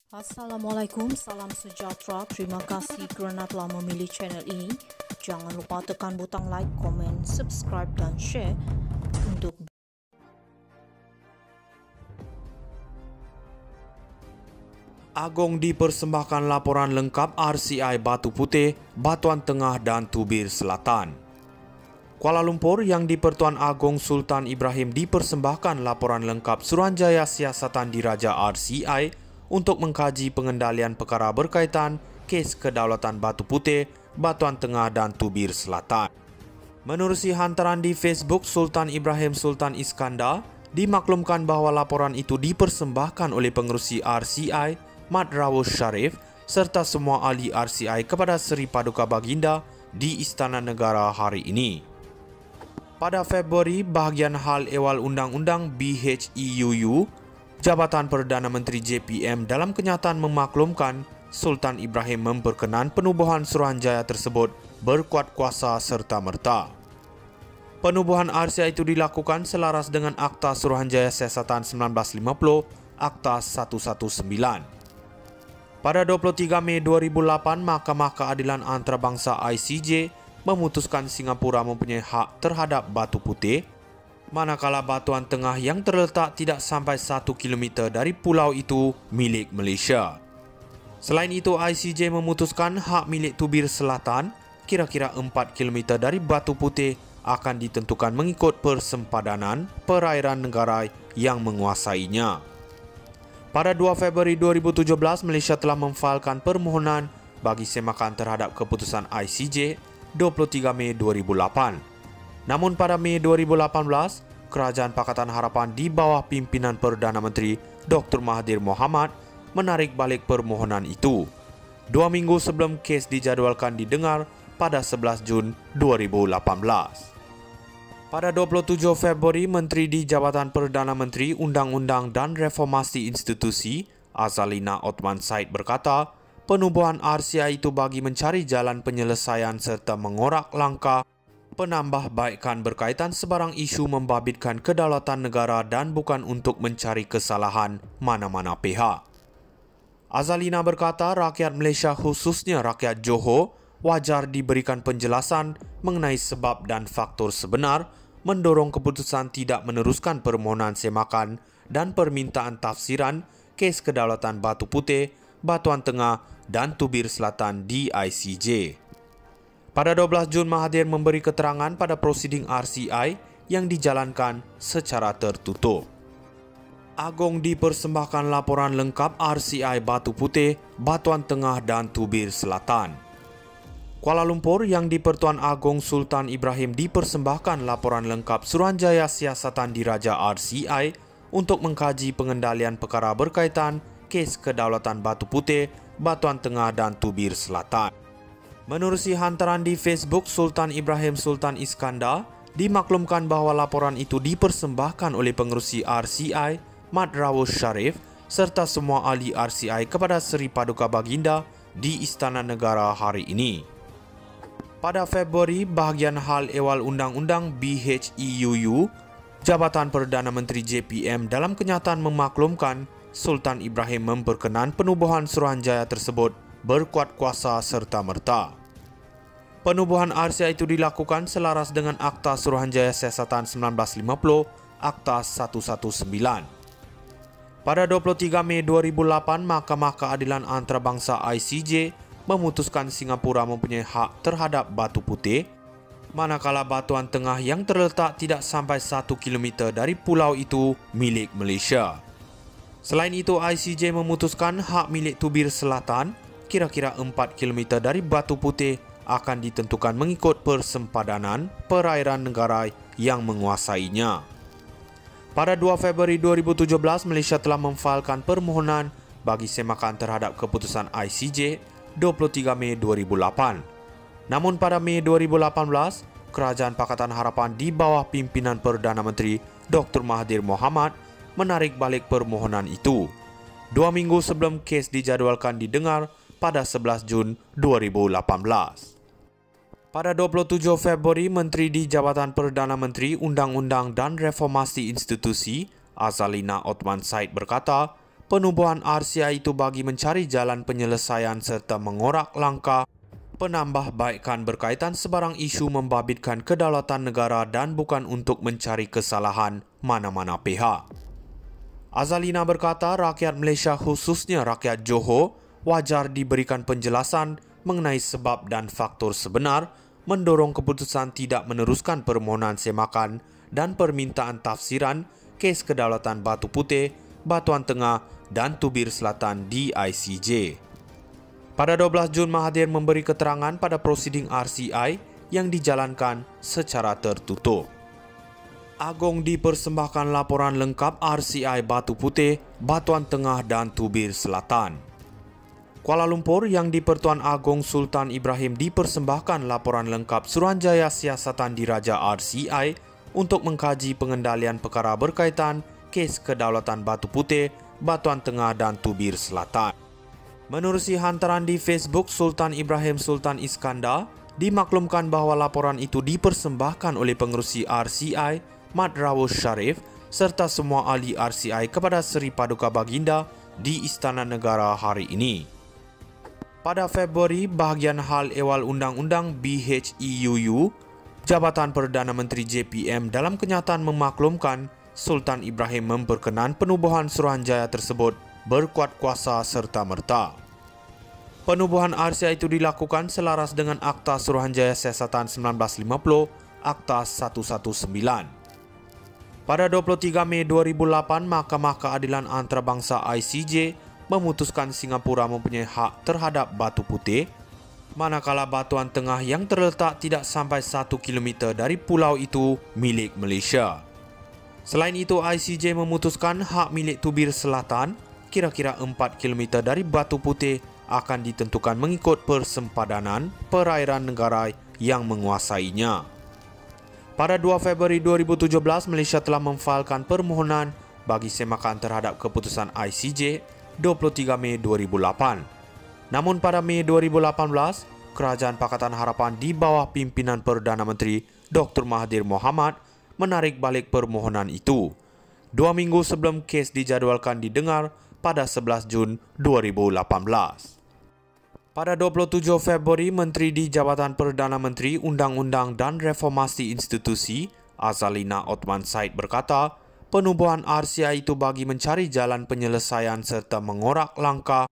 Assalamualaikum, salam sejahtera. Terima kasih kerana telah memilih channel ini. Jangan lupa tekan butang like, komen, subscribe dan share untuk Agong dipersembahkan laporan lengkap RCI Batu Putih, Batuan Tengah dan Tubir Selatan. Kuala Lumpur yang di-Pertuan Agong Sultan Ibrahim dipersembahkan laporan lengkap Suruhanjaya Siasatan Diraja RCI untuk mengkaji pengendalian perkara berkaitan kes kedaulatan Batu Putih, Batuan Tengah dan Tubir Selatan. Menerusi hantaran di Facebook Sultan Ibrahim Sultan Iskandar, dimaklumkan bahawa laporan itu dipersembahkan oleh pengerusi RCI, Mat Rawus Sharif serta semua ahli RCI kepada Seri Paduka Baginda di Istana Negara hari ini. Pada Februari, Bahagian Hal Ehwal Undang-Undang BHEUU, Jabatan Perdana Menteri JPM dalam kenyataan memaklumkan Sultan Ibrahim memperkenan penubuhan Suruhanjaya tersebut berkuat kuasa serta-merta. Penubuhan RCI itu dilakukan selaras dengan Akta Suruhanjaya Siasatan 1950, Akta 119. Pada 23 Mei 2008, Mahkamah Keadilan Antarabangsa ICJ memutuskan Singapura mempunyai hak terhadap Batu Putih, manakala Batuan Tengah yang terletak tidak sampai 1 km dari pulau itu milik Malaysia. Selain itu, ICJ memutuskan hak milik Tubir Selatan, kira-kira 4 km dari Batu Putih, akan ditentukan mengikut persempadanan perairan negara yang menguasainya. Pada 2 Februari 2017, Malaysia telah memfailkan permohonan bagi semakan terhadap keputusan ICJ 23 Mei 2008. Namun pada Mei 2018, Kerajaan Pakatan Harapan di bawah pimpinan Perdana Menteri Dr. Mahathir Mohamad menarik balik permohonan itu 2 minggu sebelum kes dijadualkan didengar pada 11 Jun 2018. Pada 27 Februari, Menteri di Jabatan Perdana Menteri Undang-Undang dan Reformasi Institusi, Azalina Othman Said berkata, penubuhan RCI itu bagi mencari jalan penyelesaian serta mengorak langkah penambahbaikan berkaitan sebarang isu membabitkan kedaulatan negara dan bukan untuk mencari kesalahan mana-mana pihak. Azalina berkata, rakyat Malaysia khususnya rakyat Johor wajar diberikan penjelasan mengenai sebab dan faktor sebenar mendorong keputusan tidak meneruskan permohonan semakan dan permintaan tafsiran kes kedaulatan Batu Putih, Batuan Tengah dan Tubir Selatan di ICJ. Pada 12 Jun, Mahathir memberi keterangan pada prosiding RCI yang dijalankan secara tertutup. Agong dipersembahkan laporan lengkap RCI Batu Putih, Batuan Tengah dan Tubir Selatan. Kuala Lumpur yang di-Pertuan Agong Sultan Ibrahim dipersembahkan laporan lengkap Suruhanjaya Siasatan Diraja RCI untuk mengkaji pengendalian perkara berkaitan kes kedaulatan Batu Putih, Batuan Tengah dan Tubir Selatan. Menerusi hantaran di Facebook Sultan Ibrahim Sultan Iskandar, dimaklumkan bahawa laporan itu dipersembahkan oleh pengerusi RCI, Mat Rawus Sharif serta semua ahli RCI kepada Seri Paduka Baginda di Istana Negara hari ini. Pada Februari, Bahagian Hal Ehwal Undang-Undang BHEUU, Jabatan Perdana Menteri JPM dalam kenyataan memaklumkan Sultan Ibrahim memperkenan penubuhan Suruhanjaya tersebut berkuat kuasa serta-merta. Penubuhan RCI itu dilakukan selaras dengan Akta Suruhanjaya Siasatan 1950, Akta 119. Pada 23 Mei 2008, Mahkamah Keadilan Antarabangsa ICJ memutuskan Singapura mempunyai hak terhadap Batu Putih, manakala Batuan Tengah yang terletak tidak sampai 1 km dari pulau itu milik Malaysia. Selain itu, ICJ memutuskan hak milik Tubir Selatan, kira-kira 4 km dari Batu Putih, akan ditentukan mengikut persempadanan perairan negara yang menguasainya. Pada 2 Februari 2017, Malaysia telah memfailkan permohonan bagi semakan terhadap keputusan ICJ 23 Mei 2008. Namun pada Mei 2018, Kerajaan Pakatan Harapan di bawah pimpinan Perdana Menteri Dr. Mahathir Mohamad menarik balik permohonan itu 2 minggu sebelum kes dijadualkan didengar pada 11 Jun 2018. Pada 27 Februari, Menteri di Jabatan Perdana Menteri Undang-Undang dan Reformasi Institusi, Azalina Othman Said berkata, penubuhan RCI itu bagi mencari jalan penyelesaian serta mengorak langkah penambahbaikan berkaitan sebarang isu membabitkan kedaulatan negara dan bukan untuk mencari kesalahan mana-mana pihak. Azalina berkata rakyat Malaysia khususnya rakyat Johor wajar diberikan penjelasan mengenai sebab dan faktor sebenar mendorong keputusan tidak meneruskan permohonan semakan dan permintaan tafsiran kes kedaulatan Batu Putih, Batuan Tengah dan Tubir Selatan di ICJ. Pada 12 Jun, Mahathir memberi keterangan pada prosiding RCI yang dijalankan secara tertutup. Agong dipersembahkan laporan lengkap RCI Batu Putih, Batuan Tengah dan Tubir Selatan. Kuala Lumpur yang di-Pertuan Agong Sultan Ibrahim dipersembahkan laporan lengkap Suruhanjaya Siasatan Diraja RCI untuk mengkaji pengendalian perkara berkaitan kes kedaulatan Batu Putih, Batuan Tengah dan Tubir Selatan. Menerusi hantaran di Facebook Sultan Ibrahim Sultan Iskandar, dimaklumkan bahawa laporan itu dipersembahkan oleh pengerusi RCI Mat Rawush Sharif serta semua ahli RCI kepada Seri Paduka Baginda di Istana Negara hari ini. Pada Februari, Bahagian Hal Ehwal Undang-Undang BHEUU, Jabatan Perdana Menteri JPM dalam kenyataan memaklumkan Sultan Ibrahim memperkenan penubuhan Suruhanjaya tersebut berkuat kuasa serta-merta. Penubuhan RCI itu dilakukan selaras dengan Akta Suruhanjaya Siasatan 1950, Akta 119. Pada 23 Mei 2008, Mahkamah Keadilan Antarabangsa ICJ memutuskan Singapura mempunyai hak terhadap Batu Putih, manakala Batuan Tengah yang terletak tidak sampai 1 km dari pulau itu milik Malaysia. Selain itu, ICJ memutuskan hak milik Tubir Selatan, kira-kira 4 km dari Batu Putih, akan ditentukan mengikut persempadanan perairan negara yang menguasainya. Pada 2 Februari 2017, Malaysia telah memfailkan permohonan bagi semakan terhadap keputusan ICJ 23 Mei 2008. Namun pada Mei 2018, Kerajaan Pakatan Harapan di bawah pimpinan Perdana Menteri Dr. Mahathir Mohamad menarik balik permohonan itu 2 minggu sebelum kes dijadualkan didengar pada 11 Jun 2018. Pada 27 Februari, Menteri di Jabatan Perdana Menteri Undang-Undang dan Reformasi Institusi, Azalina Othman Said berkata, penubuhan RCI itu bagi mencari jalan penyelesaian serta mengorak langkah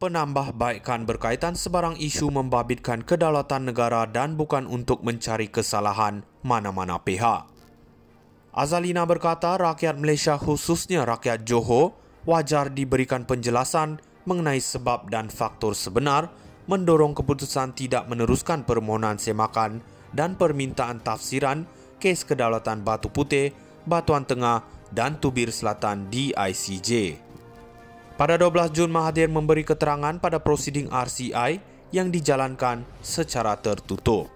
penambahbaikan berkaitan sebarang isu membabitkan kedaulatan negara dan bukan untuk mencari kesalahan mana-mana pihak. Azalina berkata rakyat Malaysia khususnya rakyat Johor wajar diberikan penjelasan mengenai sebab dan faktor sebenar mendorong keputusan tidak meneruskan permohonan semakan dan permintaan tafsiran kes kedaulatan Batu Putih, Batuan Tengah dan Tubir Selatan di ICJ. Pada 12 Jun, Mahathir memberi keterangan pada prosiding RCI yang dijalankan secara tertutup.